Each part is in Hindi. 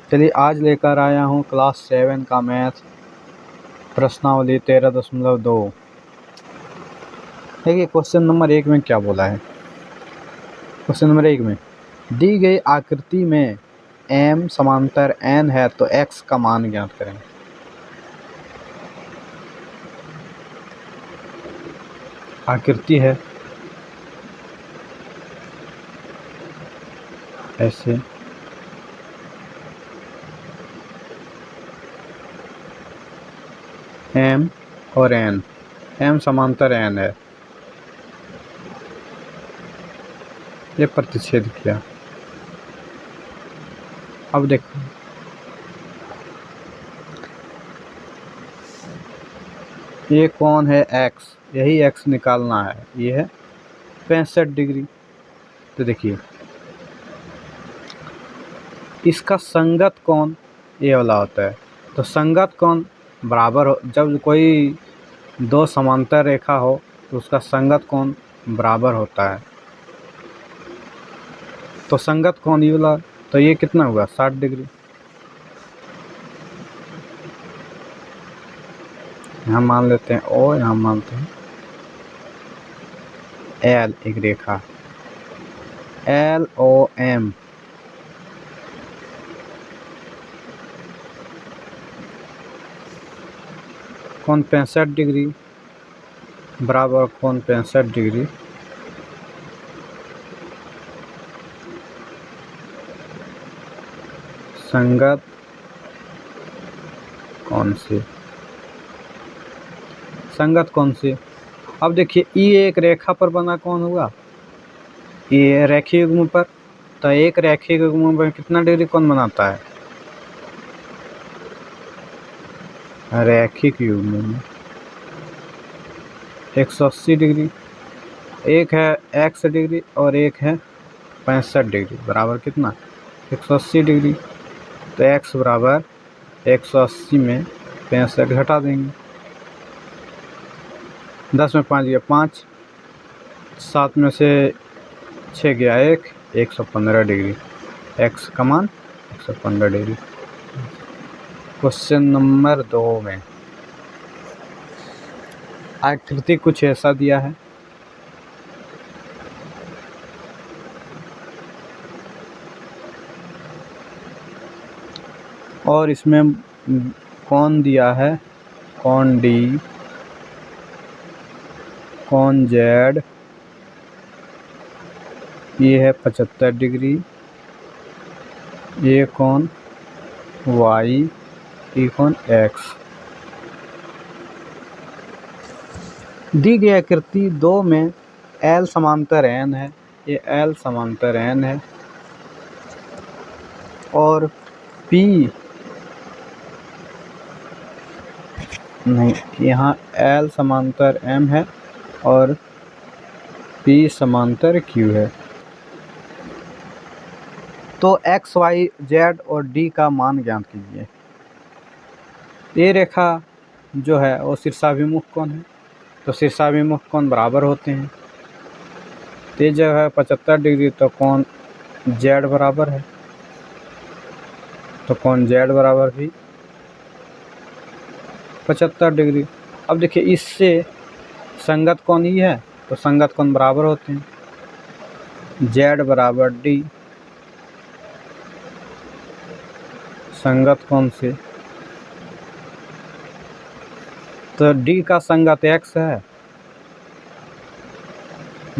चलिए आज लेकर आया हूँ क्लास 7 का मैथ प्रश्नावली 13.2। देखिए क्वेश्चन नंबर 1 में क्या बोला है। क्वेश्चन नंबर 1 में दी गई आकृति में m समांतर n है तो x का मान ज्ञात करें। आकृति है ऐसे, m और n, m समांतर n है, ये प्रतिच्छेद किया। अब देखो ये कौन है x, यही x निकालना है। ये है 65 डिग्री। तो देखिए इसका संगत कोण ये वाला होता है। तो संगत कोण बराबर हो, जब कोई दो समांतर रेखा हो तो उसका संगत कोण बराबर होता है। तो संगत कोण ये वाला, तो ये कितना हुआ 60 डिग्री। यहाँ मान लेते हैं ओ, यहाँ मानते हैं एल, एक रेखा LOM कोण 65 डिग्री बराबर कोण 65 डिग्री संगत कोण से, संगत कोण से। अब देखिए ये एक रेखा पर बना कोण हुआ, ये रेखीय युग्म पर। तो एक रेखीय युग्म पर कितना डिग्री कोण बनाता है, रैखिक युग्म में 180 डिग्री। एक है x डिग्री और एक है 65 डिग्री, बराबर कितना 180 डिग्री। तो x बराबर 180 में 65 घटा देंगे। 10 में 5 गया 5, 7 में से 6 गया 1, 115 डिग्री। x का मान 115 डिग्री। क्वेश्चन नंबर 2 में आकृति कुछ ऐसा दिया है। और इसमें कोण दिया है, कोण D, कोण Z, ये है 75 डिग्री, ये कोण Y, ये कोण X। दी गई आकृति 2 में L समांतर N है, ये L समांतर N है और P नहीं, यहाँ L समांतर M है और P समांतर Q है। तो X, Y, Z और D का मान ज्ञात कीजिए। ये रेखा जो है वो शीर्षाभिमुख कोण है, तो शीर्षाभिमुख कोण बराबर होते हैं। ये जो है 75 डिग्री, तो कोण Z बराबर है, तो कोण Z बराबर भी 75 डिग्री। अब देखिए इससे संगत कोण ही है, तो संगत कोण बराबर होते हैं। Z बराबर D संगत कोण से, तो D का संगत X है,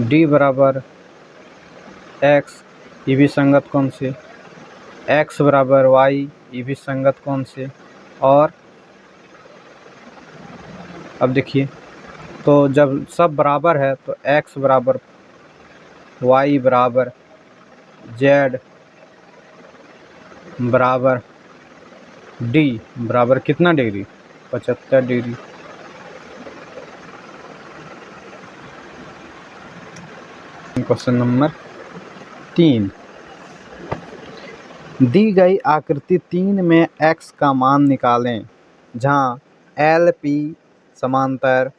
D बराबर X, ये भी संगत कोण से। X बराबर Y, ये भी संगत कोण से। और अब देखिए तो जब सब बराबर है तो X बराबर Y बराबर Z बराबर D बराबर कितना डिग्री 75 डिग्री। क्वेश्चन नंबर 3 दी गई आकृति 3 में x का मान निकालें, जहां LP समांतर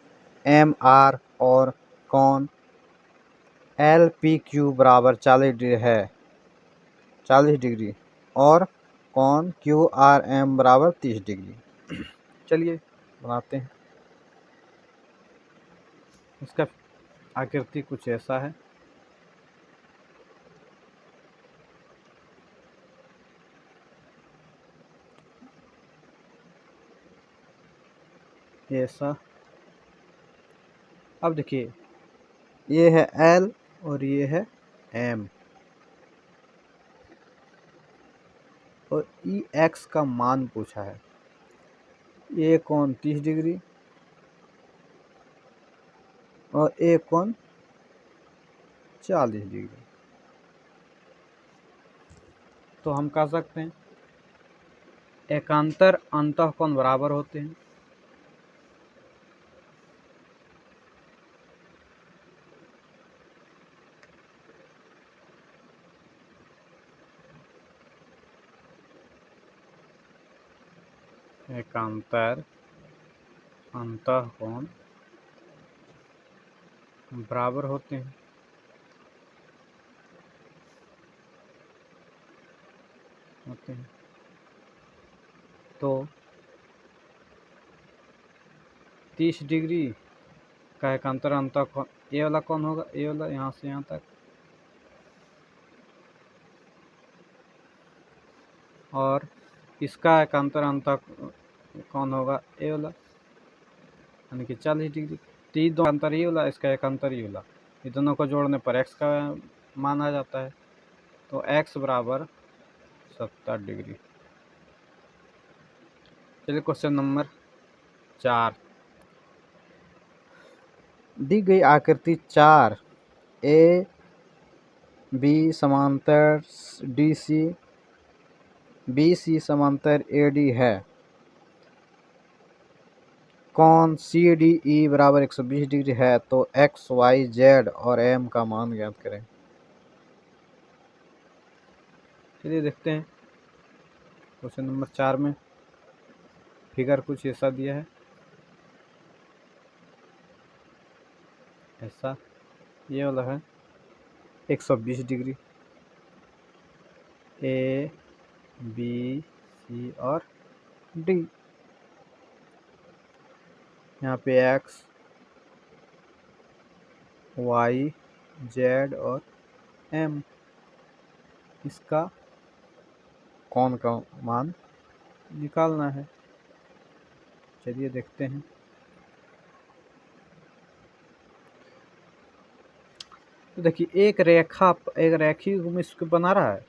MR और कोण LPQ बराबर 40 डिग्री है, 40 डिग्री और कौन क्यू आर एम बराबर 30 डिग्री। चलिए बनाते हैं। इसका आकृति कुछ ऐसा है। ऐसा। अब देखिए, ये है एल और ये है एम, और ई एक्स का मान पूछा है। ए कोण 30 डिग्री और ए कोण 40 डिग्री। तो हम कह सकते हैं एकांतर अंतःकोण बराबर होते हैं। एकांतर अंतःकोण बराबर होते हैं। तो 30 डिग्री का एकांतर अंतःकोण ये वाला कौन होगा, ये वाला यहाँ से यहाँ तक, और इसका एकांतर अंतःकोण होगा ये वाला, यानी कि 40 डिग्री। तो ये दोनों अंतर ये वाला, इसका एकांतर ये वाला, ये दोनों को जोड़ने पर x का मान आ जाता है। तो x बराबर 70 डिग्री। चलिए क्वेश्चन नंबर 4। दी गई आकृति 4 ए बी समांतर डी सी, बी सी समांतर ए डी है। कोण सी डी ई बराबर 120 डिग्री है। तो एक्स वाई जेड और एम का मान ज्ञात करें। चलिए देखते हैं। क्वेश्चन नंबर 4 में फिगर कुछ ऐसा दिया है। ऐसा ये वाला है 120 डिग्री, ए बी सी और डी। यहाँ पे एक्स वाई जेड और एम, इसका कोण का मान निकालना है। चलिए देखते हैं। तो देखिए एक रेखीय युग्म इसको बना रहा है।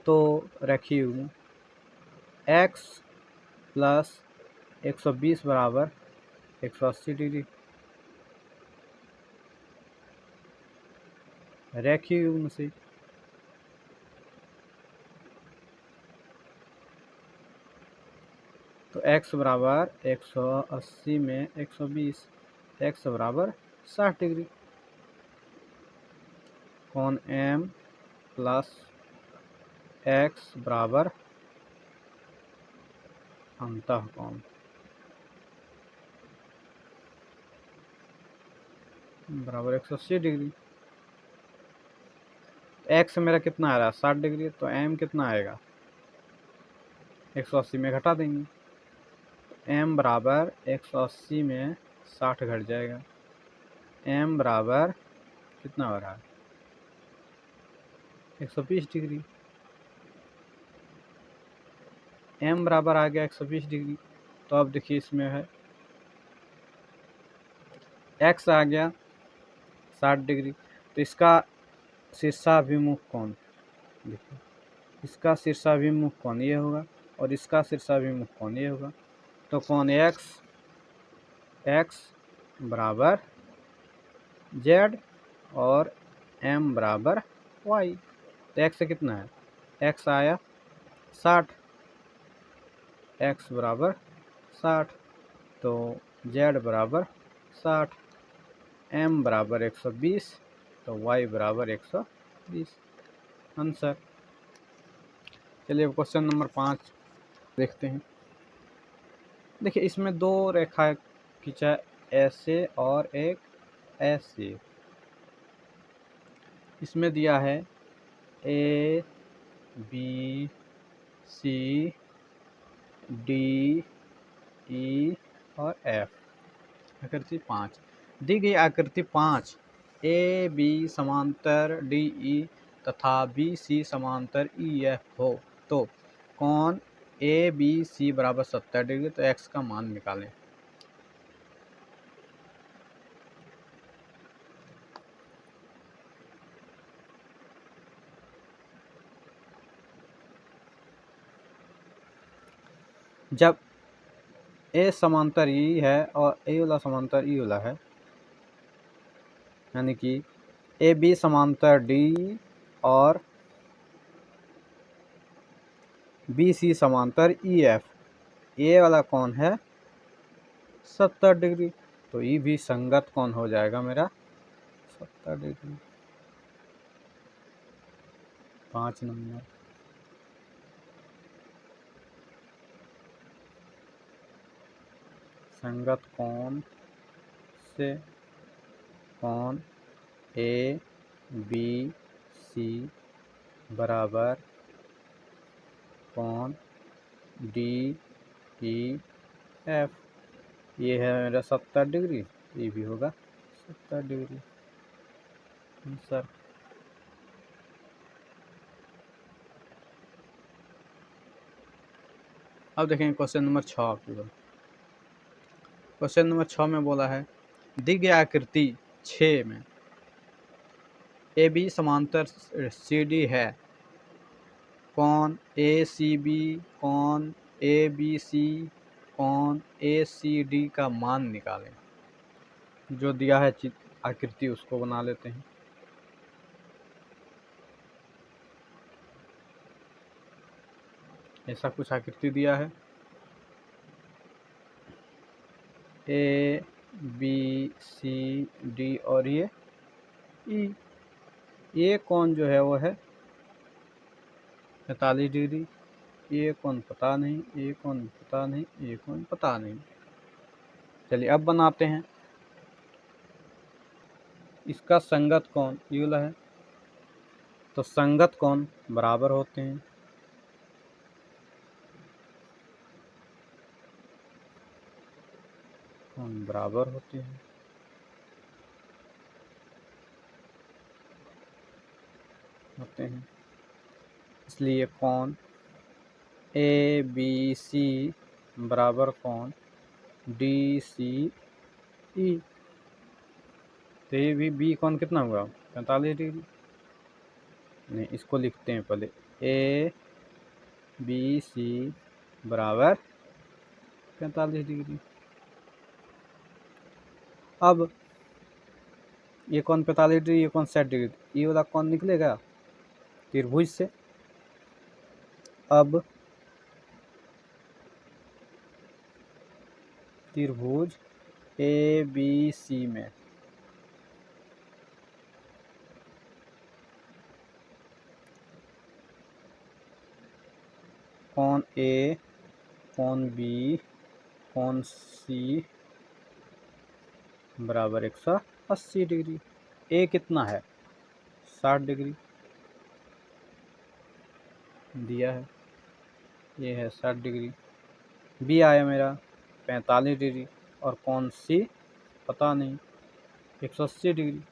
तो रेखीय युग्म x प्लस 120 बराबर 180 डिग्री। रेखीय युग्म से तो x बराबर 180 में 120, x बराबर 60 डिग्री। कोण m प्लस x बराबर अंतःकोण बराबर 180 डिग्री। x मेरा कितना आ रहा है 60 डिग्री, तो m कितना आएगा 180 में घटा देंगे। m बराबर 180 में 60 घट जाएगा। m बराबर कितना हो रहा है 120 डिग्री। m बराबर आ गया 120 डिग्री। तो अब देखिए इसमें है x आ गया 60 डिग्री। तो इसका शीर्षाभिमुख कोण देखिए, इसका शीर्षाभिमुख कोण ये होगा और इसका शीर्षाभिमुख कोण ये होगा। तो कोण x बराबर z और m बराबर y। तो x कितना है, x आया 60, x बराबर 60, तो z बराबर 60, m बराबर 120, तो y बराबर 120 आंसर। चलिए क्वेश्चन नंबर 5 देखते हैं। देखिए इसमें दो रेखा खींचा, ऐसे और एक ऐसे। इसमें दिया है ए बी सी डी ई और एफ। आकृति 5 दी गई आकृति 5 ए बी समांतर डी ई तथा बी सी समांतर ई एफ हो तो कोण ए बी सी बराबर 70 डिग्री। तो एक्स का मान निकालें। जब ए समांतर ई है और ए वाला समांतर ई वाला है, यानी कि ए बी समांतर डी और बी सी समांतर ई एफ, ए वाला कौन है 70 डिग्री, तो ई भी संगत कौन हो जाएगा मेरा 70 डिग्री। 5 नंबर संगत कोण से कोण ए बी सी बराबर कोण डी ई एफ। ये है मेरा 70 डिग्री, ये भी होगा 70 डिग्री आंसर। अब देखेंगे क्वेश्चन नंबर 6 की बात। क्वेश्चन नंबर 6 में बोला है दी गई आकृति 6 में ए बी समांतर सी डी है, कोण ए सी बी, कोण ए बी सी, कोण ए सी डी का मान निकालें। जो दिया है आकृति उसको बना लेते हैं। ऐसा कुछ आकृति दिया है, ए बी सी डी और ये ई। ये कोण जो है वो है 45 डिग्री। ये कोण पता नहीं, ये कोण पता नहीं, ये कोण पता नहीं। चलिए अब बनाते हैं। इसका संगत कोण ये वाला है, तो संगत कोण बराबर होते हैं। कोण बराबर होते हैं, इसलिए कोण ए बी सी बराबर कोण डी सी ई। तो ये भी बी कोण कितना हुआ 45 डिग्री। नहीं, इसको लिखते हैं पहले, ए बी सी बराबर 45 डिग्री। अब ये कोण 45 डिग्री, ये कोण 60 डिग्री, ये वाला कोण निकलेगा त्रिभुज से। अब त्रिभुज ए बी सी में कोण ए, कोण बी, कोण सी बराबर 180 डिग्री। ए कितना है 60 डिग्री दिया है, ये है 60 डिग्री। बी आया मेरा 45 डिग्री और कोण सी पता नहीं 180 डिग्री।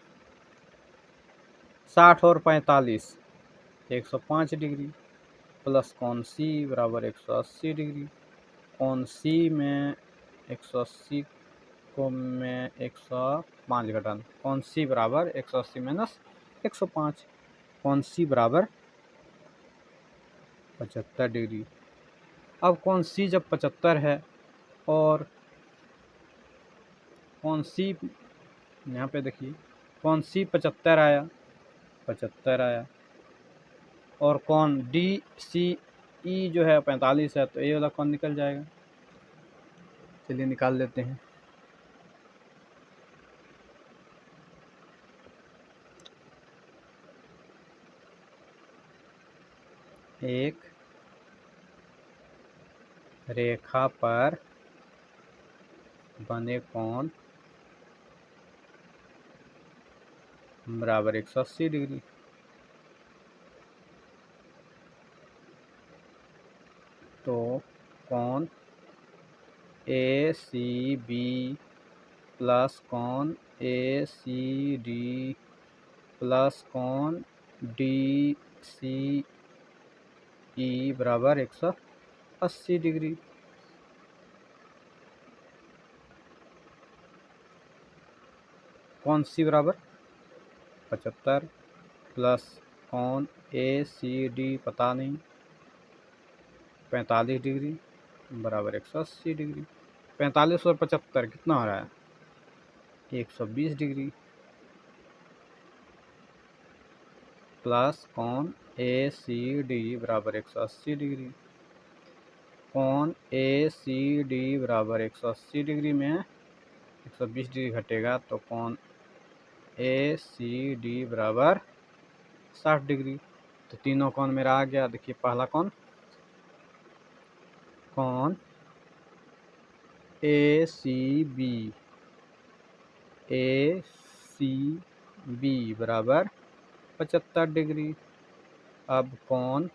60 और 45 105 डिग्री प्लस कोण सी बराबर 180 डिग्री। कोण सी में 180 को मैं 105 घटाना, कोण सी बराबर 180 माइनस 105, कोण सी बराबर 75 डिग्री। अब कोण सी जब 75 है और कोण सी यहाँ पे देखिए, कोण सी 75 आया, 75 आया, और कोण डी सी ई जो है 45 है, तो ये वाला कोण निकल जाएगा। चलिए निकाल लेते हैं। एक रेखा पर बने कोण बराबर 180 डिग्री। तो कौन ए सी बी प्लस कौन ए सी डी प्लस कौन डी सी ई बराबर 180 डिग्री। कौन सी बराबर 75 प्लस कौन ए सी डी पता नहीं 45 डिग्री बराबर 180 डिग्री। 45 और 75 कितना हो रहा है 120 डिग्री प्लस कौन ए सी डी बराबर 180 डिग्री। कौन ए सी डी बराबर 180 डिग्री में 120 डिग्री घटेगा तो कौन ए सी डी बराबर 60 डिग्री। तो तीनों कौन मेरा आ गया। देखिए पहला कौन ए सी बी बराबर 75 डिग्री। अब कौन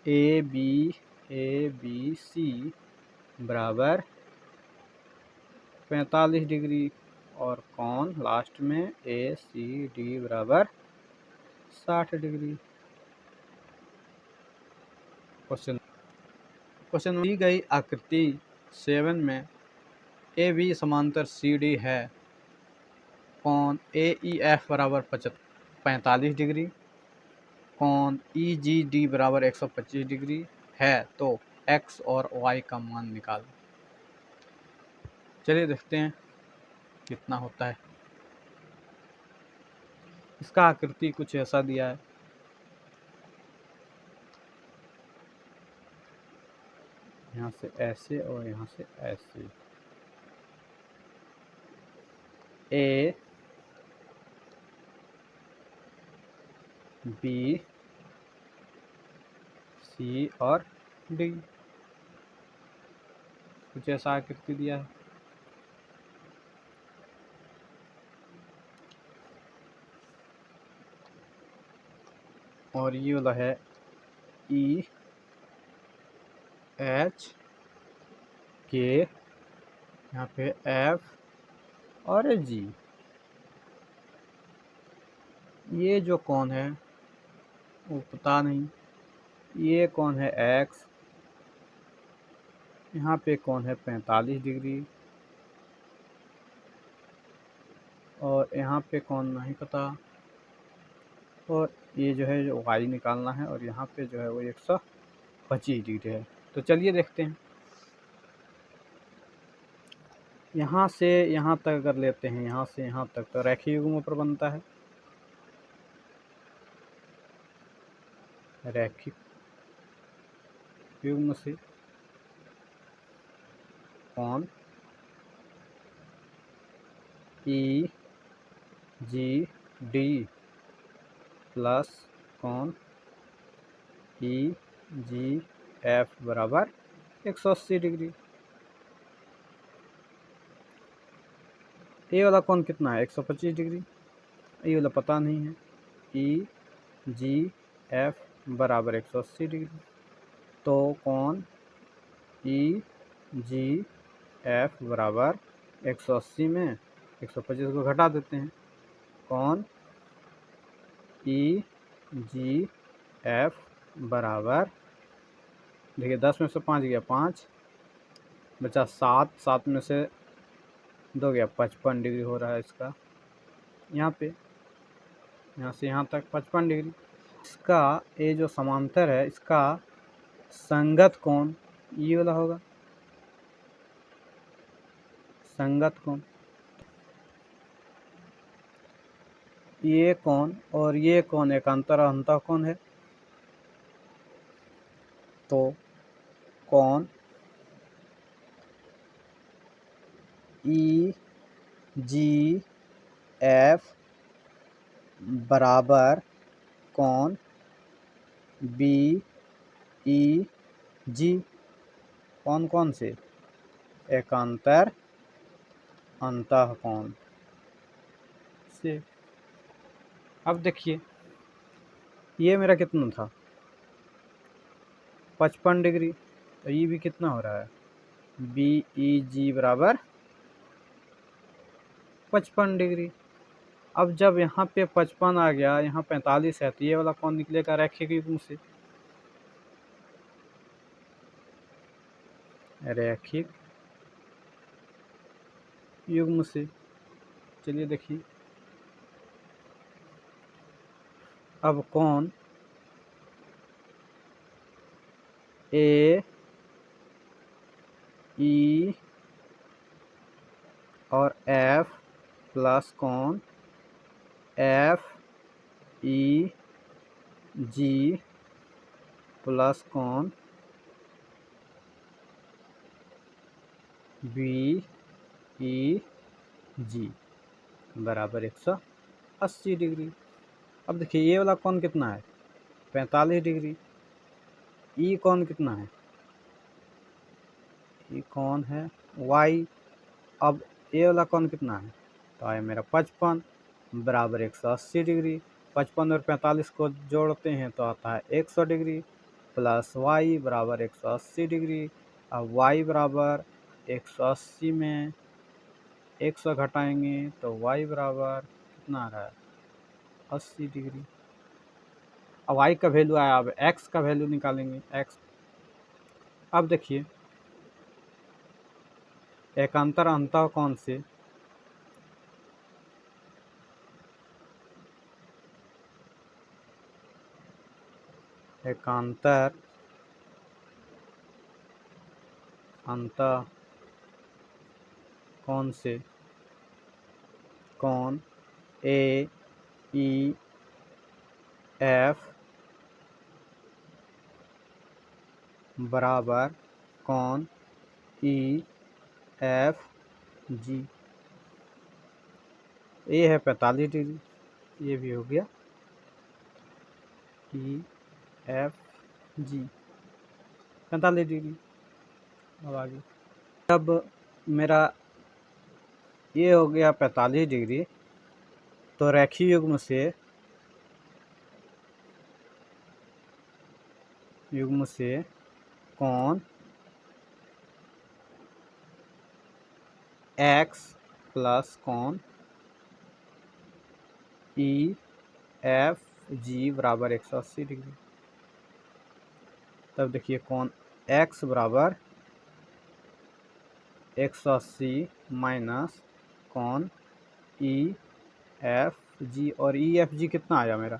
ए बी सी बराबर 45 डिग्री और कौन लास्ट में ए सी डी बराबर 60 डिग्री। क्वेश्चन दी गई आकृति 7 में ए बी समांतर सी डी है। कौन ए ई एफ बराबर 45 डिग्री कौन ई जी डी बराबर 125 डिग्री है तो एक्स और वाई का मान निकालो। चलिए देखते हैं कितना होता है। इसका आकृति कुछ ऐसा दिया है। यहाँ से ऐसे और यहाँ से ऐसे। ए बी सी और डी कुछ ऐसा आकृति दिया है। और ये वाला है ई एच के यहाँ पे एफ और जी। ये जो कौन है वो पता नहीं। ये कौन है एक्स यहाँ पे कौन है 45 डिग्री और यहाँ पे कौन नहीं पता। और ये जो है जो वाई निकालना है और यहाँ पे जो है वो 125 डिग्री है। तो चलिए देखते हैं। यहाँ से यहाँ तक अगर लेते हैं यहाँ से यहाँ तक तो रेखीय युग्म पर बनता है। रैखिक युग्म से कौन ई जी डी प्लस कौन ई जी एफ बराबर 180 डिग्री। ये वाला कौन कितना है 125 डिग्री। ये वाला पता नहीं है। ई जी एफ बराबर 180 डिग्री तो कौन ई जी एफ बराबर 180 में 125 को घटा देते हैं। कौन ई जी एफ बराबर देखिए 10 में से 5 गया 5 बचा 7 7 में से 2 गया 55 डिग्री हो रहा है इसका। यहाँ पे यहाँ से यहाँ तक 55 डिग्री। इसका ये जो समांतर है इसका संगत कोण ये वाला होगा। संगत कोण ये कोण और ये कोण एकांतर अंतः कोण है। तो कोण ई जी एफ बराबर कोण बी ई जी कौन कौन से एकांतर अंतः कोण से। अब देखिए ये मेरा कितना था 55 डिग्री, तो ये भी कितना हो रहा है, BEG बराबर 55 डिग्री। अब जब यहाँ पे 55 आ गया, यहाँ 45 है, तो ये वाला कौन निकलेगा, रैखिक युग्म से, रैखिक युग्म से। चलिए देखिए, अब कौन AE और F प्लस कौन FEG प्लस कौन BEG बराबर 180 डिग्री। अब देखिए ये वाला कौन कितना है, 45 डिग्री। ई कौन कितना है, ई कौन है Y। अब ये वाला कौन कितना है, तो आया मेरा 55 बराबर 180 डिग्री। 55 और 45 को जोड़ते हैं तो आता है 100 डिग्री, प्लस Y बराबर 180 डिग्री। अब Y बराबर 180 में 100 घटाएंगे तो Y बराबर कितना आ रहा है, 80 डिग्री। अब Y का वैल्यू आया, अब X का वैल्यू निकालेंगे, X। अब देखिए एकांतर अंतः कोण से एकांतर अंतः कोण से कोण AEF बराबर कोण EFG। ये है 45 डिग्री, ये भी हो गया EFG 45 डिग्री। अब आगे, अब मेरा ये हो गया 45 डिग्री, तो रेखीय युग्म से कोण X प्लस कोण EFG बराबर 180 डिग्री। तब देखिए कोण X बराबर 180 माइनस कोण EFG, और EFG कितना आया मेरा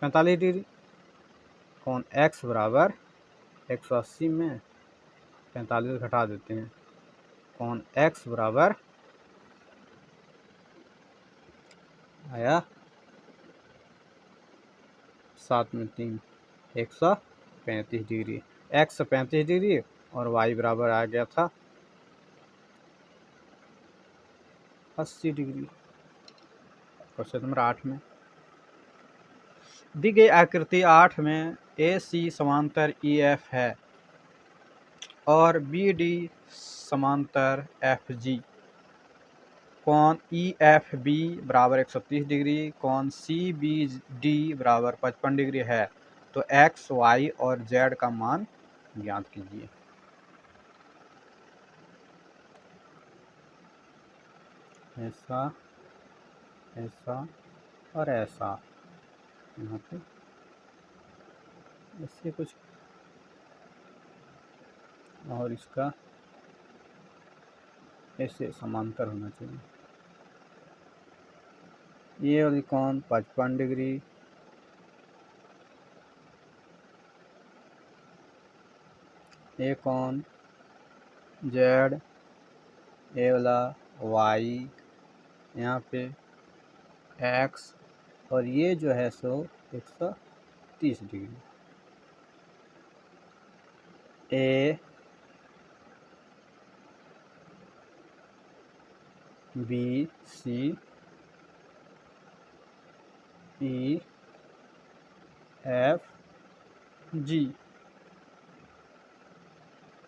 45 डिग्री। कोण X बराबर 180 में 45 घटा देते हैं, कोण X बराबर आया 7 में 3 135 डिग्री। X 35 डिग्री और Y बराबर आ गया था 80 डिग्री। क्वेश्चन नंबर 8 में दी गई आकृति 8 में AC समांतर EF है और BD समांतर FG। कोण EFB बराबर 130 डिग्री, कोण CBD बराबर 55 डिग्री है, तो X, Y और Z का मान ज्ञात कीजिए। ऐसा, ऐसा और ऐसा, यहाँ पे ऐसे कुछ, और इसका ऐसे समांतर होना चाहिए। ये वाली कोण 55 डिग्री, ये कोण Z, ये वाला Y, यहाँ पे X, और ये जो है सो 130 degree. A B C E F G,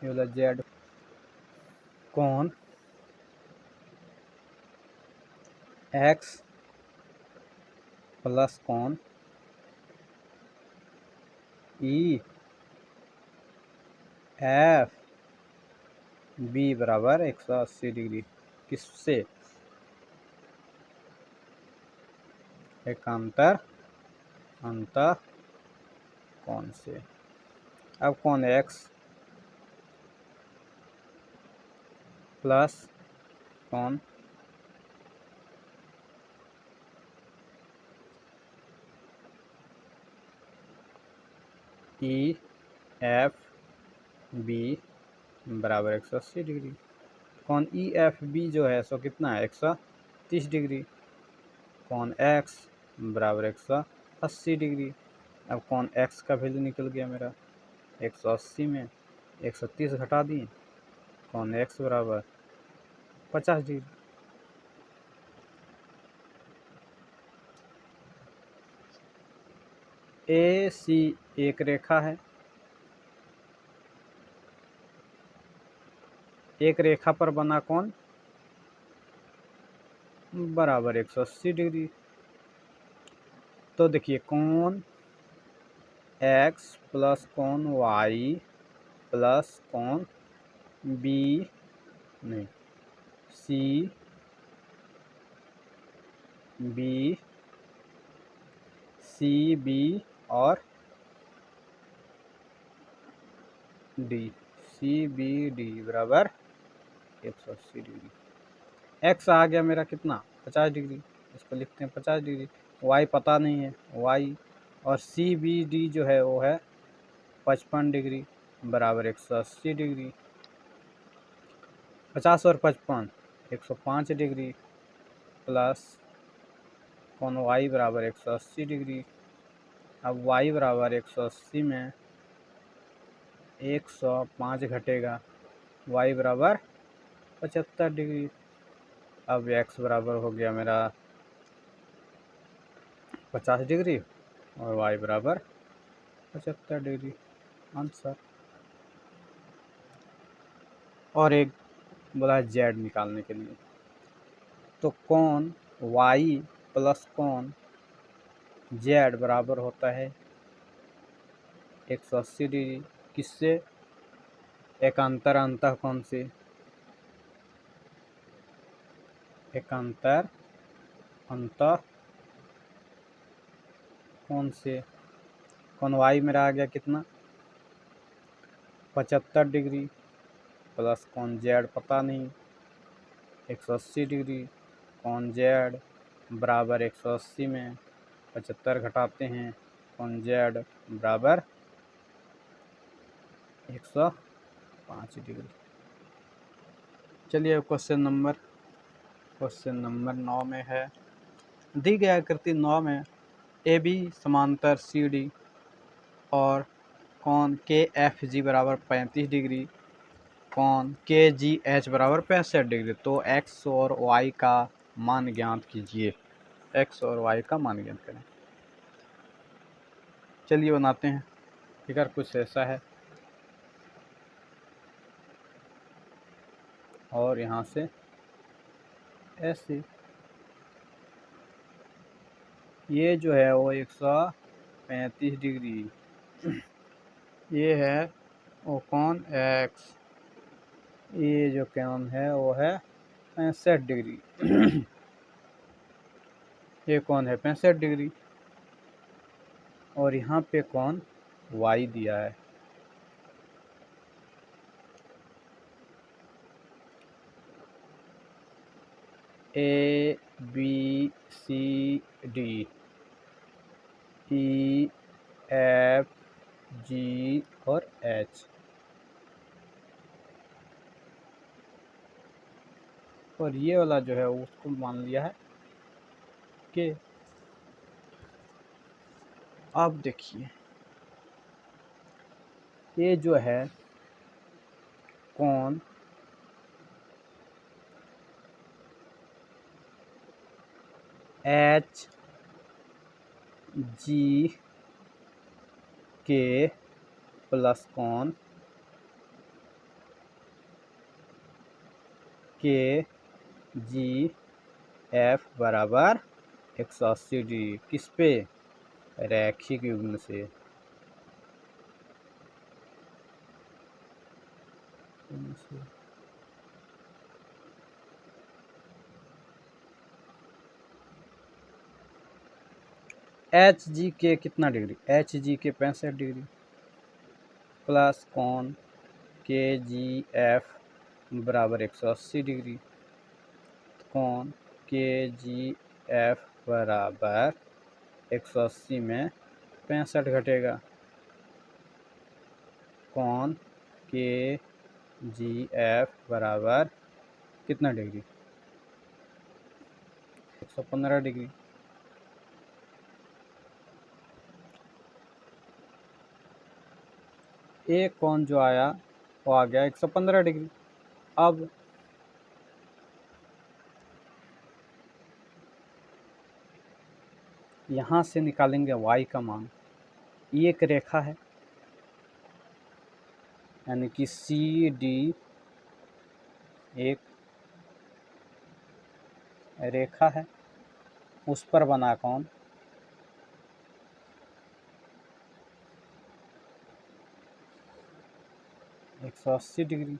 ये वाला Z। कोण X प्लस कोण E एफ बी बराबर 180 डिग्री किससे? एकांतर अंतः कोण से। अब कोण x प्लस कोण ई एफ बी बराबर 180 डिग्री। कोण ई एफ बी जो है सो कितना है? 130 डिग्री। कोण x बराबर 180 डिग्री। अब कोण x का वैल्यू निकल गया मेरा 180 में 130 घटा दिए, कोण x बराबर 50 डिग्री। ए सी एक रेखा है, एक रेखा पर बना कोण बराबर 180 डिग्री। तो देखिए कोण x प्लस कोण y प्लस कोण बी नहीं सी बी सी बी और डी सी बी डी बराबर 180 डिग्री। x आ गया मेरा कितना? 50 डिग्री। इसको लिखते हैं 50 डिग्री। y पता नहीं है y, और सी बी डी जो है वो है 55 डिग्री बराबर 180 डिग्री। 50 और 55 105 डिग्री प्लस कोण y बराबर 180 डिग्री। अब y बराबर 180 में 105 घटेगा, y बराबर 75 डिग्री। अब x बराबर हो गया मेरा 50 डिग्री और y बराबर 75 डिग्री आंसर। और एक बोला z निकालने के लिए, तो कोण y प्लस कोण z बराबर होता है 180 डिग्री किससे? एकांतर अंतः कोण से। एकांतर अंतः कोण से। कोण y मेरा आ गया कितना? 75 डिग्री प्लस कोण z पता नहीं 180 डिग्री। कोण z बराबर 180 में 75 घटाते हैं, कोण z बराबर 105 डिग्री। चलिए क्वेश्चन नंबर 9 में है, दी गई आकृति 9 में ए बी समांतर सी डी और कोण के एफ जी बराबर 35 डिग्री, कोण के जी एच बराबर 65 डिग्री। तो एक्स और वाई का मान ज्ञात कीजिए। एक्स और वाई का मान ज्ञात करें। चलिए बनाते हैं। फिगर कुछ ऐसा है और यहाँ से ऐसे ये जो है वो 135 डिग्री, ये है वो कोण एक्स, ये जो कोण है वो है 65 डिग्री ये कोण है 65 डिग्री और यहाँ पे कोण वाई दिया है। A B C D E F G और एच, और ये वाला जो है उसको मान लिया है कि। अब देखिए ये जो है कोण एच जी के प्लस कोण के जी एफ बराबर 180 डिग्री किस पे? रैखिक युग्म से। एच जी के कितना डिग्री, एच जी के 65 डिग्री प्लस कौन के जी एफ बराबर 180 डिग्री, कौन के जी एफ बराबर 180 में 65 घटेगा, कौन के जी एफ बराबर कितना डिग्री 115 डिग्री। एक कौन जो आया वो आ गया 115 डिग्री। अब यहाँ से निकालेंगे y का मान। ये एक रेखा है यानी कि सी डी एक रेखा है, उस पर बना कौन 180 डिग्री।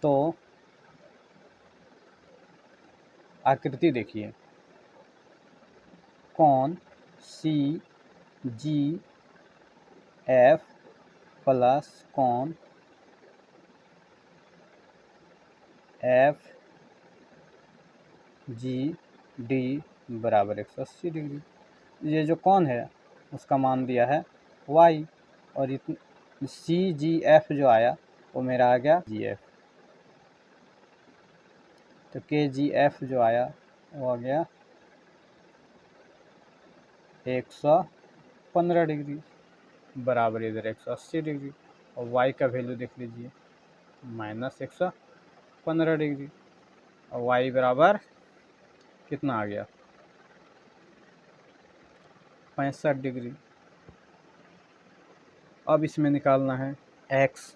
तो आकृति देखिए, कौन सी जी एफ प्लस कौन एफ जी डी बराबर 180 डिग्री। ये जो कौन है उसका मान दिया है y, और सी जी एफ जो आया वो मेरा आ गया जी एफ, तो के जी एफ जो आया वो आ गया 115 डिग्री बराबर इधर 180 डिग्री, और y का वैल्यू देख लीजिए -115 डिग्री, और y बराबर कितना आ गया 65 डिग्री। अब इसमें निकालना है x।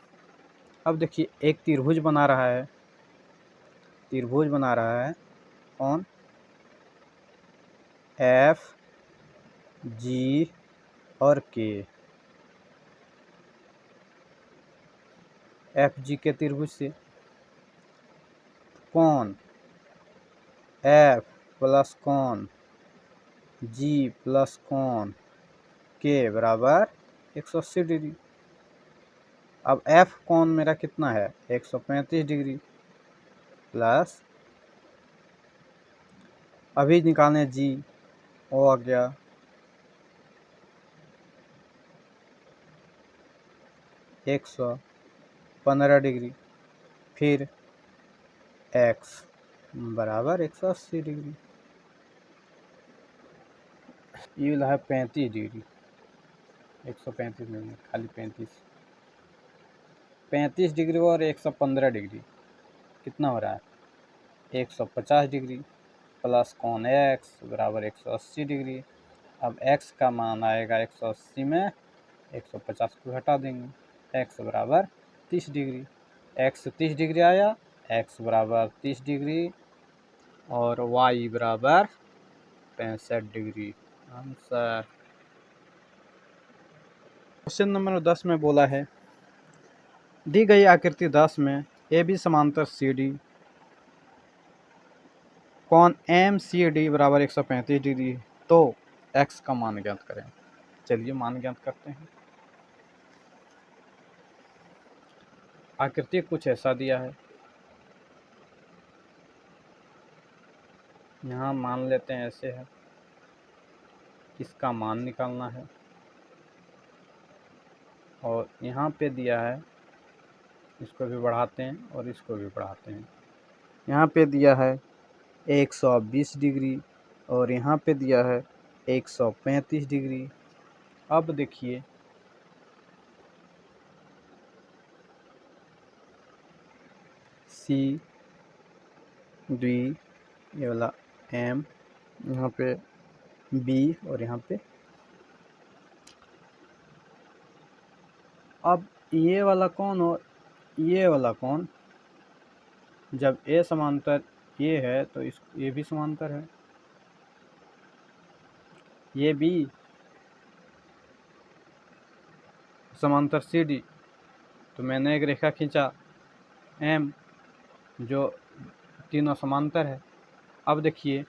अब देखिए एक त्रिभुज बना रहा है, त्रिभुज बना रहा है कौन एफ जी और के, एफ जी के त्रिभुज से कौन एफ प्लस कौन जी प्लस कौन के बराबर 180 डिग्री। अब एफ कौन मेरा कितना है 135 डिग्री प्लस अभी निकालने जी वो आ गया 115 डिग्री, फिर x बराबर 180 डिग्री, ये है 35 डिग्री, 135 नहीं खाली 35 डिग्री और 115 डिग्री कितना हो रहा है 150 डिग्री प्लस कौन x बराबर 180 डिग्री। अब x का मान आएगा 180 में 150 को हटा देंगे, x बराबर 30 डिग्री, x 30 डिग्री आया, x बराबर 30 डिग्री और y बराबर 65 डिग्री। आंसर क्वेश्चन नंबर 10 में बोला है दी गई आकृति 10 में ए बी समांतर सी डी कौन एम सी डी बराबर 135 डिग्री, तो x का मान ज्ञात करें। चलिए मान ज्ञात करते हैं। आकृति कुछ ऐसा दिया है, यहाँ मान लेते हैं ऐसे है, इसका मान निकालना है, और यहाँ पे दिया है इसको भी बढ़ाते हैं और इसको भी बढ़ाते हैं। यहाँ पे दिया है 120 डिग्री और यहाँ पे दिया है 135 डिग्री। अब देखिए सी डी ये वाला एम, यहाँ पे बी और यहाँ पे, अब ये वाला कौन और ये वाला कौन, जब ए समांतर ये है तो इस ये भी समांतर है, ये भी समांतर सी डी, तो मैंने एक रेखा खींचा एम, जो तीनों समांतर है। अब देखिए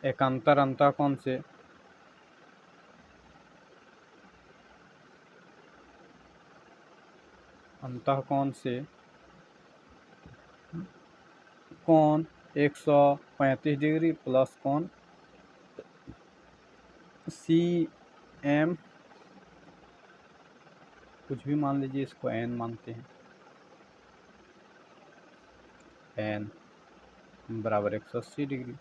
एक अंतःकोण से कोण 135 डिग्री प्लस कोण सी एम, कुछ भी मान लीजिए, इसको एन मानते हैं, एन बराबर 180 डिग्री।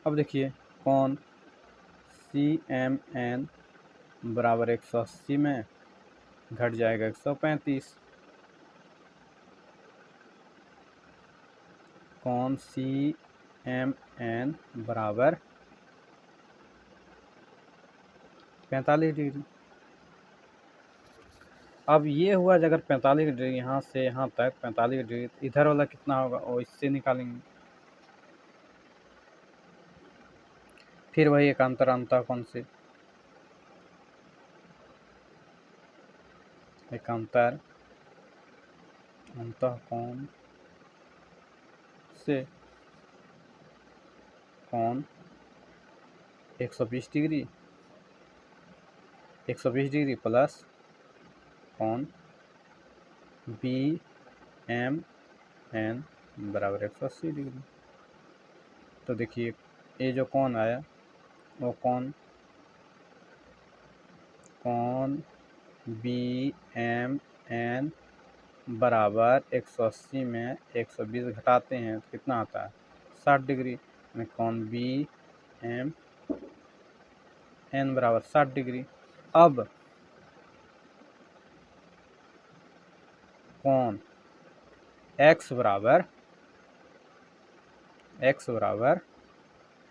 अब देखिए कोण सी एम एन बराबर 180 में घट जाएगा 135। कोण सी एम एन बराबर 45 डिग्री। अब ये हुआ अगर 45 डिग्री, यहाँ से यहाँ तक 45 डिग्री, इधर वाला कितना होगा वो इससे निकालेंगे। फिर वही एक अंतःकोण से एक अंतःकोण से कोण 120 डिग्री प्लस कोण बी एम एन बराबर 180 डिग्री। तो देखिए ये जो कोण आया वो कोण बी एम एन बराबर 180 में 120 घटाते हैं तो कितना आता है 60 डिग्री। कोण बी एम एन बराबर 60 डिग्री। अब कोण x बराबर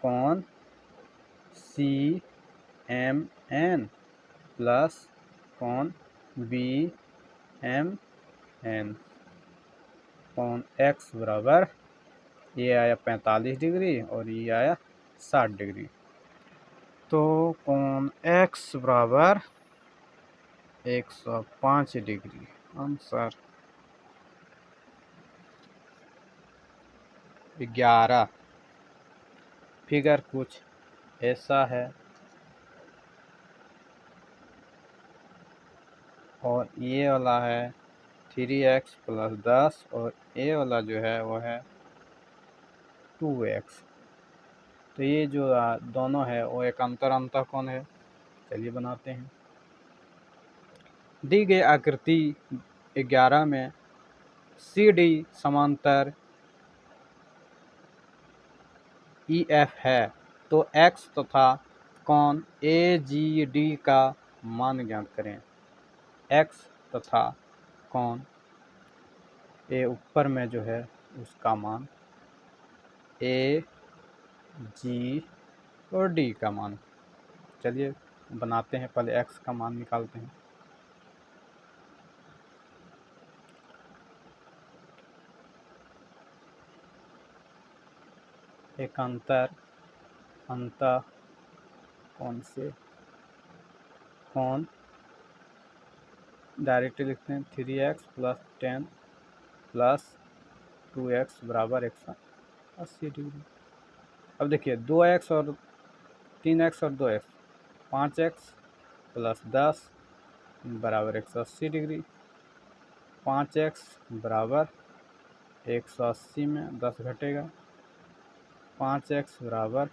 कोण सी एम एन प्लस कोण बी एम एन। कोण x बराबर ये आया 45 डिग्री और ये आया 60 डिग्री। तो कोण x बराबर 105 डिग्री। आंसर 11। फिगर कुछ ऐसा है और ये वाला है 3x प्लस 10 और ये वाला जो है वो है 2x। तो ये जो दोनों है वो एक अंतःकोण है। चलिए बनाते हैं। दी गई आकृति 11 में सी डी समांतर ई एफ है, तो x तथा कोण ए जी डी का मान ज्ञात करें। x तथा कोण ए ऊपर में जो है उसका मान, ए जी और डी का मान। चलिए बनाते हैं, पहले x का मान निकालते हैं। एक अंतःकोण से कोण डायरेक्टली लिखते हैं 3x प्लस 10 प्लस 2x बराबर 180 डिग्री। अब देखिए 2x और 3x और 2x, 5x प्लस 10 बराबर 180 डिग्री। 5x बराबर 180 में 10 घटेगा, 5x बराबर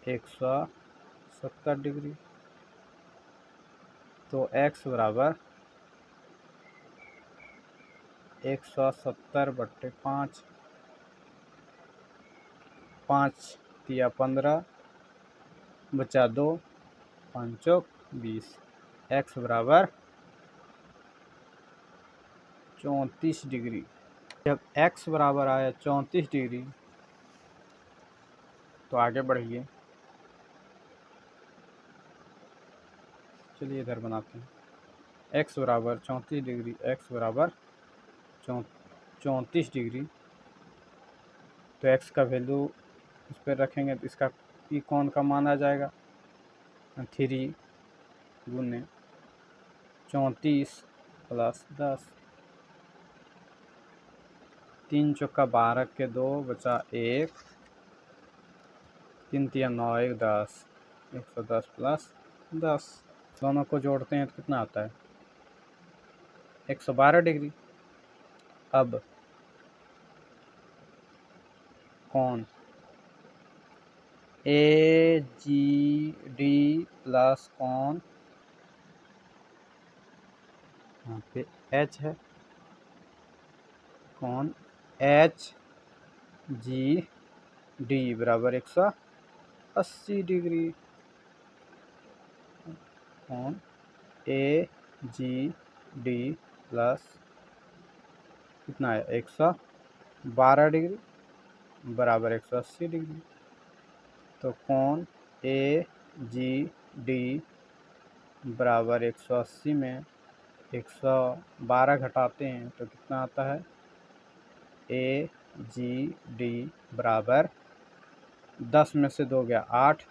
170 डिग्री। तो x बराबर 170/5, 5 तिया 15 बचा 2, 5 चौक 20। x बराबर 34 डिग्री। जब x बराबर आया 34 डिग्री तो आगे बढ़िए। चलिए इधर बनाते हैं। x बराबर 34 डिग्री, x बराबर 34 डिग्री, तो x का वैल्यू इस पर रखेंगे तो इसका ई कोण का मान आ जाएगा 3 गुने 34 प्लस 10, 3 चौका 12 के 2 बचा 1, 3 तिया 9 1 10, 110 प्लस 10। दोनों को जोड़ते हैं तो कितना आता है 112 डिग्री। अब कोण ए जी डी प्लस कोण यहाँ पे एच है, कोण एच जी डी बराबर 180 डिग्री। कोण ए जी डी प्लस कितना है 112 डिग्री बराबर 180 डिग्री। तो कोण ए जी डी बराबर 180 में 112 घटाते हैं तो कितना आता है ए जी डी बराबर 10 में से 2 गया 8,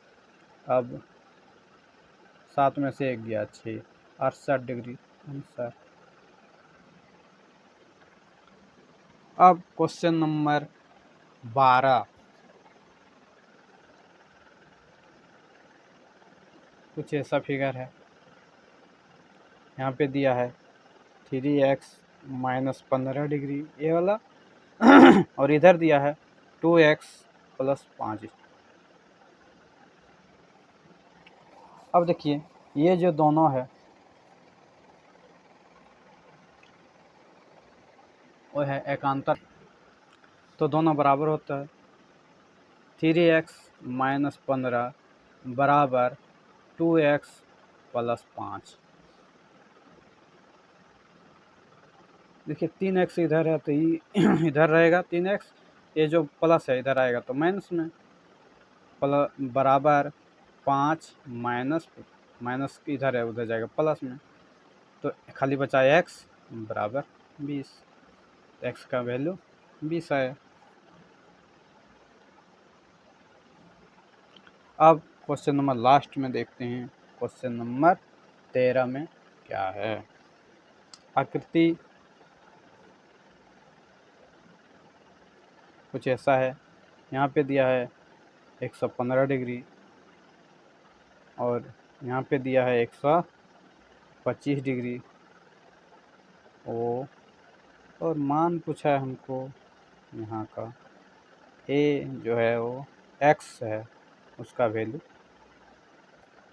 अब 7 में से 1 गया 6, 68 डिग्री आंसर। अब क्वेश्चन नंबर 12, कुछ ऐसा फिगर है, यहाँ पे दिया है 3x माइनस 15 डिग्री ये वाला और इधर दिया है 2x प्लस 5। अब देखिए ये जो दोनों है वो है एकांतर, तो दोनों बराबर होता है। 3x माइनस 15 बराबर 2x प्लस 5। देखिए 3x इधर है तो ये इधर रहेगा 3x, ये जो प्लस है इधर आएगा तो माइनस में, बराबर 5 माइनस इधर है उधर जाएगा प्लस में, तो खाली बचा x बराबर 20, x का वैल्यू 20 है। अब क्वेश्चन नंबर लास्ट में देखते हैं, क्वेश्चन नंबर 13 में क्या है। आकृति कुछ ऐसा है, यहाँ पे दिया है 115 डिग्री और यहाँ पे दिया है 125 डिग्री और मान पूछा है हमको यहाँ का a जो है वो x है, उसका वैल्यू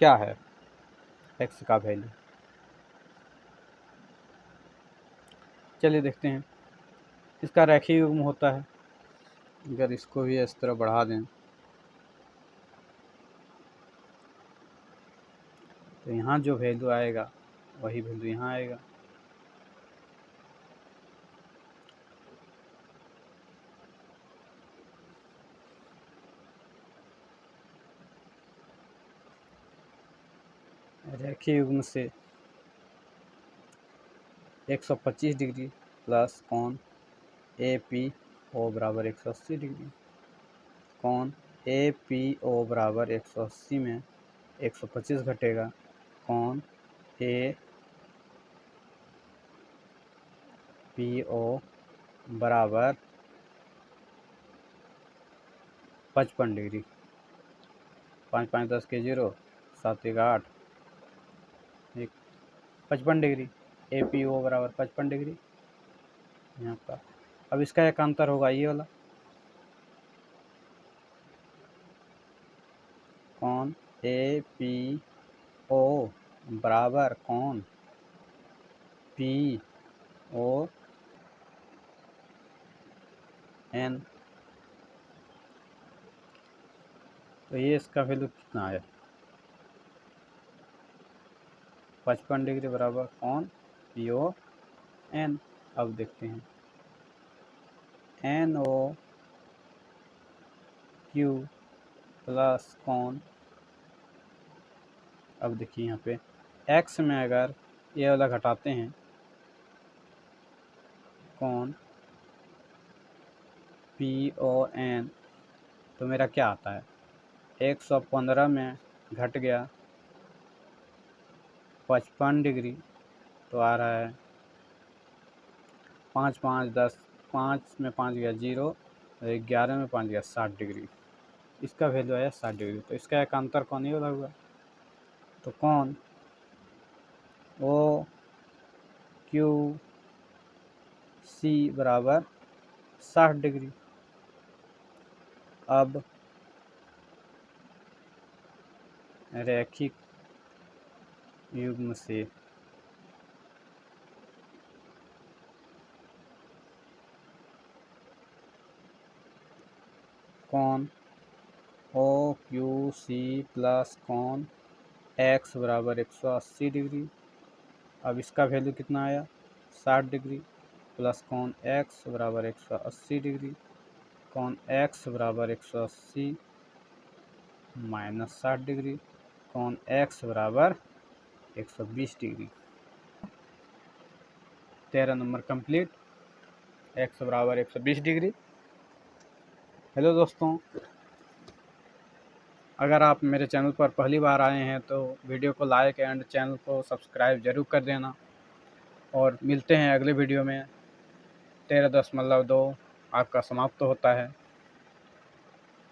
क्या है, x का वैल्यू। चलिए देखते हैं, इसका रेखीय युग्म होता है, अगर इसको भी इस तरह बढ़ा दें तो यहाँ जो वैल्यू आएगा वही वैल्यू यहाँ आएगा। रेखीय युग्म से 125 डिग्री प्लस कोण ए पी ओ बराबर 180 डिग्री, कोण ए पी ओ बराबर 180 में 125 घटेगा, कोण ए पी ओ बराबर 55 डिग्री, 5 5 10 के 0, 7 1 8, 55 डिग्री, ए पी ओ बराबर 55 डिग्री यहाँ पर। अब इसका एकांतर होगा ये वाला, कोण ए पी ओ बराबर कोण पी ओ एन, तो ये इसका वैल्यू कितना है 55 डिग्री बराबर कोण पी ओ एन। अब देखते हैं एन ओ क्यू प्लस कोण, अब देखिए यहाँ पे x में अगर ये वाला घटाते हैं कोण पी ओ एन तो मेरा क्या आता है 115 में घट गया 55 डिग्री, तो आ रहा है 5 5 10, 5 में 5 गया 0, 11 में 5 गया 60 डिग्री। इसका वैल्यू आया 60 डिग्री। तो इसका एकांतर कोण ये वाला हुआ। तो कोण ओ क्यू सी बराबर 60 डिग्री। अब रैखिक युग्म से कोण ओ क्यू सी प्लस कोण एक्स बराबर 180 डिग्री। अब इसका वैल्यू कितना आया 60 डिग्री, प्लस कोण एक्स बराबर 180 डिग्री, कोण एक्स बराबर 180 माइनस 60 डिग्री, कोण एक्स बराबर 120 डिग्री। 13 नंबर कंप्लीट, एक्स बराबर 120 डिग्री। हेलो दोस्तों, अगर आप मेरे चैनल पर पहली बार आए हैं तो वीडियो को लाइक एंड चैनल को सब्सक्राइब जरूर कर देना। और मिलते हैं अगले वीडियो में। 13.2 आपका समाप्त होता है।